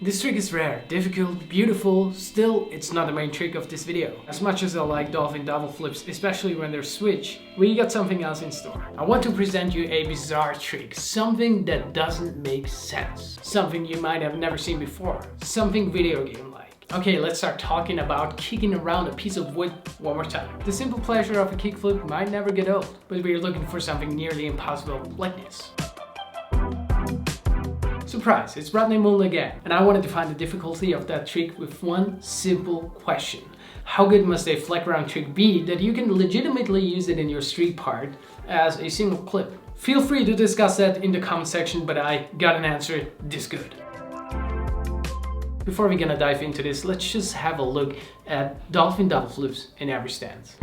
This trick is rare, difficult, beautiful, still it's not the main trick of this video. As much as I like dolphin double flips, especially when they're switch, we got something else in store. I want to present you a bizarre trick, something that doesn't make sense. Something you might have never seen before, something video game like. Okay, let's start talking about kicking around a piece of wood one more time. The simple pleasure of a kickflip might never get old, but we're looking for something nearly impossible like this. Surprise, it's Rodney Mullen again, and I wanted to find the difficulty of that trick with one simple question. How good must a flag round trick be that you can legitimately use it in your street part as a single clip? Feel free to discuss that in the comment section, but I got an answer this good. Before we're gonna dive into this, let's just have a look at dolphin double flips in every stance.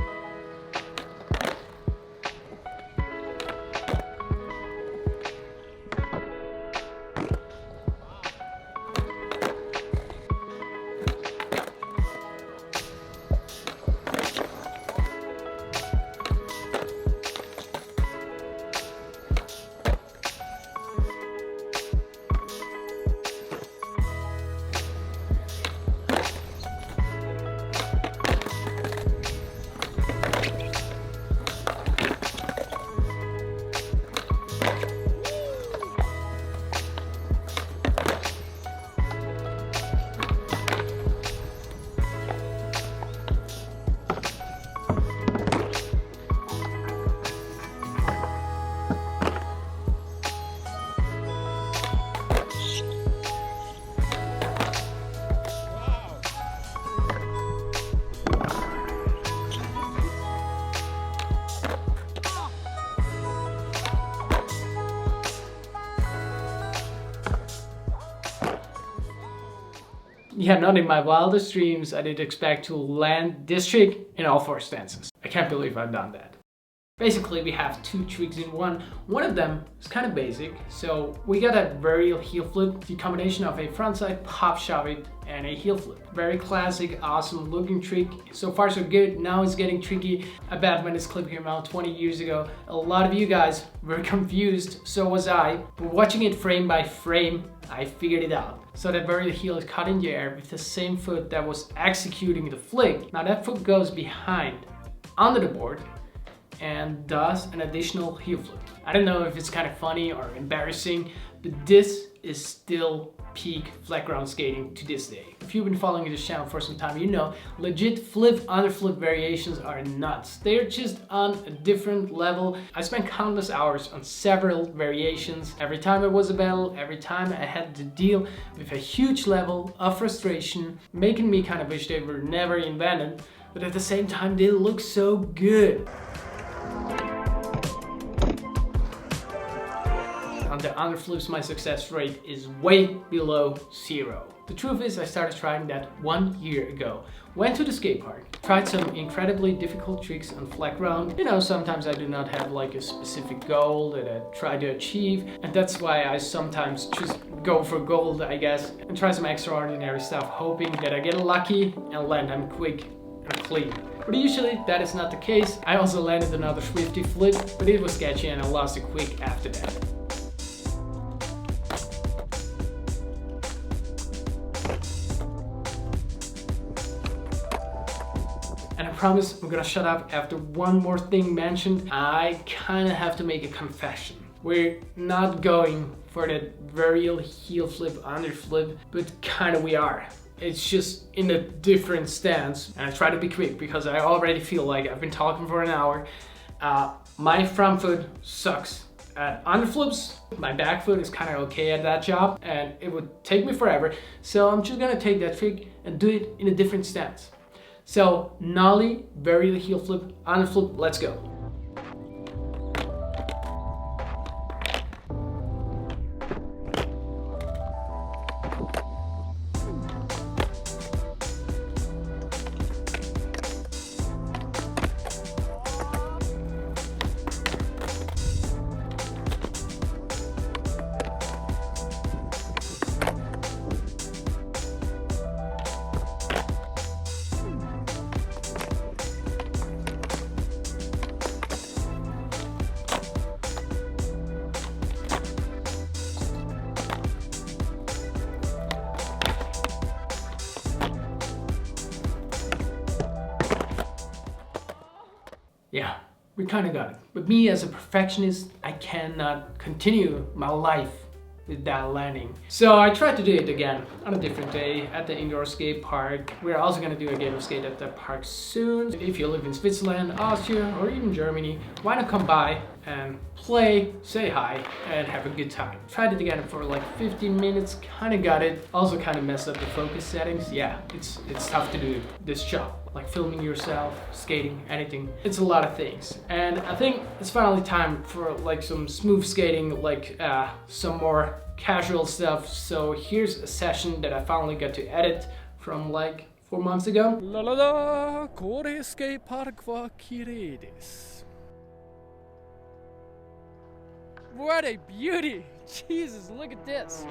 Yeah, not in my wildest dreams I did expect to land this trick in all 4 stances. I can't believe I've done that. Basically, we have 2 tricks in one. One of them is kind of basic. So we got a varial heel flip, the combination of a frontside pop shove it and a heel flip. Very classic, awesome looking trick. So far so good. Now it's getting tricky. I bet when this clip came out 20 years ago, a lot of you guys were confused. So was I. But watching it frame by frame, I figured it out. So that varial heel is caught in the air with the same foot that was executing the flick. Now that foot goes behind under the board and does an additional heel flip. I don't know if it's kind of funny or embarrassing, but this is still peak flag ground skating to this day. If you've been following this channel for some time, you know legit flip under flip variations are nuts. They're just on a different level. I spent countless hours on several variations. Every time it was a battle, every time I had to deal with a huge level of frustration, making me kind of wish they were never invented, but at the same time they look so good. On the underflips, my success rate is way below 0. The truth is, I started trying that 1 year ago. Went to the skate park, tried some incredibly difficult tricks on flag round. You know, sometimes I do not have like a specific goal that I try to achieve, and that's why I sometimes just go for gold, I guess, and try some extraordinary stuff, hoping that I get lucky and land them quick and clean. But usually that is not the case. I also landed another Swifty flip, but it was sketchy and I lost it quick after that. And I promise I'm gonna shut up after one more thing mentioned. I kinda have to make a confession. We're not going for that varial heel flip under flip, but kinda we are. It's just in a different stance, and I try to be quick because I already feel like I've been talking for an hour. My front foot sucks at underflips. My back foot is kind of okay at that job, and it would take me forever. So I'm just gonna take that trick and do it in a different stance. So nollie, varial heel flip, underflip, let's go. yeah, we kind of got it. But me as a perfectionist, I cannot continue my life with that landing. So I tried to do it again on a different day at the indoor skate park. We're also gonna do a game of skate at the park soon. If you live in Switzerland, Austria, or even Germany, why not come by and play, say hi, and have a good time. Tried it again for like 15 minutes, kind of got it. Also kind of messed up the focus settings. Yeah, it's tough to do this job. Like filming yourself, skating, anything. It's a lot of things. And I think it's finally time for like some smooth skating, like some more casual stuff. So here's a session that I finally got to edit from like 4 months ago. La la la, kore skate park var kiredis. What a beauty! Jesus, look at this.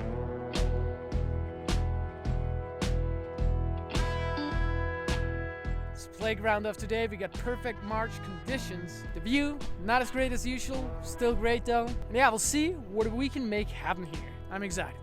Playground of today, we got perfect March conditions. The view, not as great as usual, still great though. And yeah, we'll see what we can make happen here. I'm excited.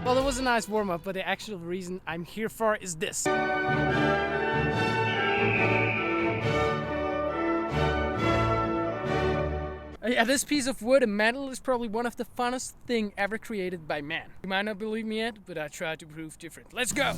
Well, it was a nice warm-up, but the actual reason I'm here for is this. Yeah, this piece of wood, a metal, is probably one of the funnest thing ever created by man. You might not believe me yet, but I try to prove different. Let's go!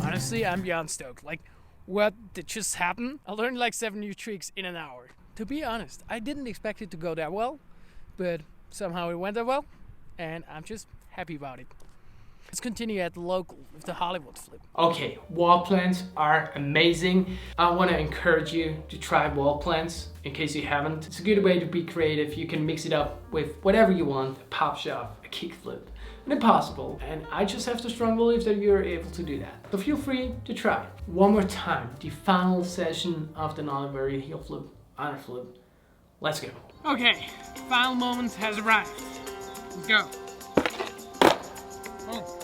Honestly, I'm beyond stoked. Like, what did just happen? I learned like 7 new tricks in an hour. To be honest, I didn't expect it to go that well, but somehow it went that well. and I'm just happy about it. Let's continue at the local with the Hollywood flip. Okay, wall plants are amazing. I want to encourage you to try wall plants in case you haven't. It's a good way to be creative. You can mix it up with whatever you want, a pop shove, a kickflip, an impossible. And I just have the strong belief that you're able to do that. So feel free to try. One more time, the final session of the non-varied heel flip, honor flip. Let's go. Okay, final moment has arrived. Let's go. Oh.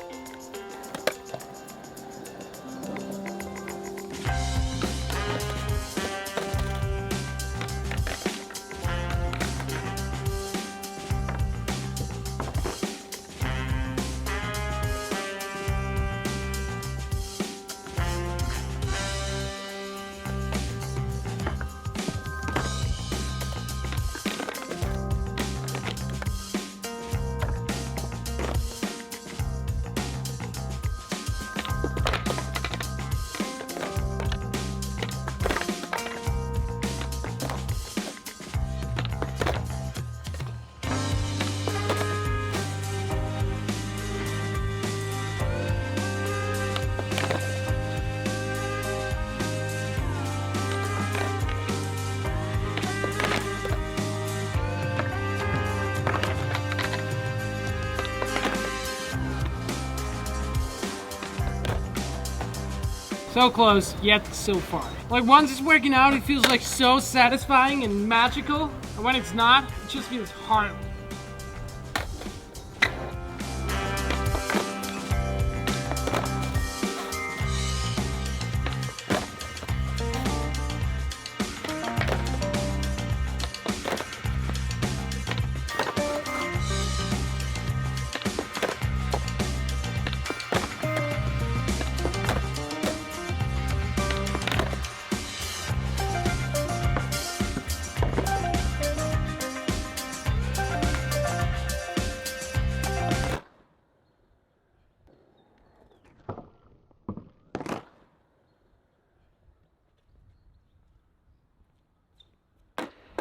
So close, yet so far. Like once it's working out, it feels like so satisfying and magical. And when it's not, it just feels horrible.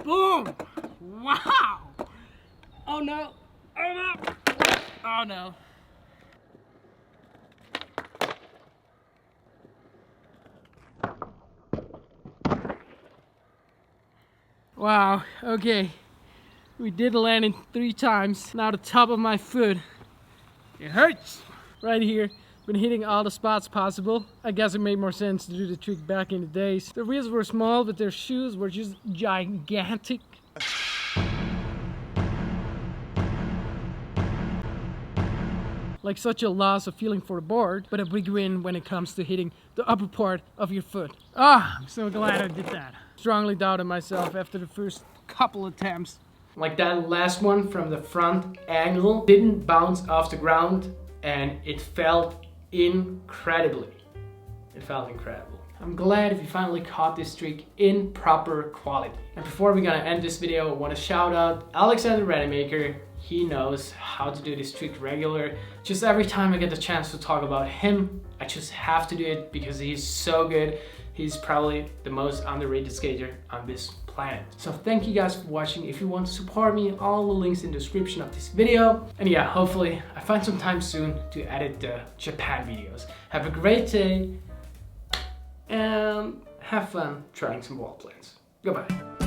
Boom! Wow! Oh no! Oh no! Oh no! Wow, okay. We did land in 3 times. Now the top of my foot. It hurts! Right here. Been hitting all the spots possible. I guess it made more sense to do the trick back in the days. The wheels were small, but their shoes were just gigantic. Like such a loss of feeling for the board, but a big win when it comes to hitting the upper part of your foot. Ah, I'm so glad I did that. Strongly doubted myself after the first couple attempts. Like that last one from the front angle didn't bounce off the ground, and it felt incredibly. It felt incredible. I'm glad if you finally caught this trick in proper quality. And before we're gonna end this video, I want to shout out Alexander Rademacher. He knows how to do this trick regular. Just every time I get the chance to talk about him, I just have to do it because he's so good. He's probably the most underrated skater on this planet. So thank you guys for watching. If you want to support me, all the links in the description of this video. And yeah, hopefully I find some time soon to edit the Japan videos. Have a great day and have fun trying some wall plants. Goodbye.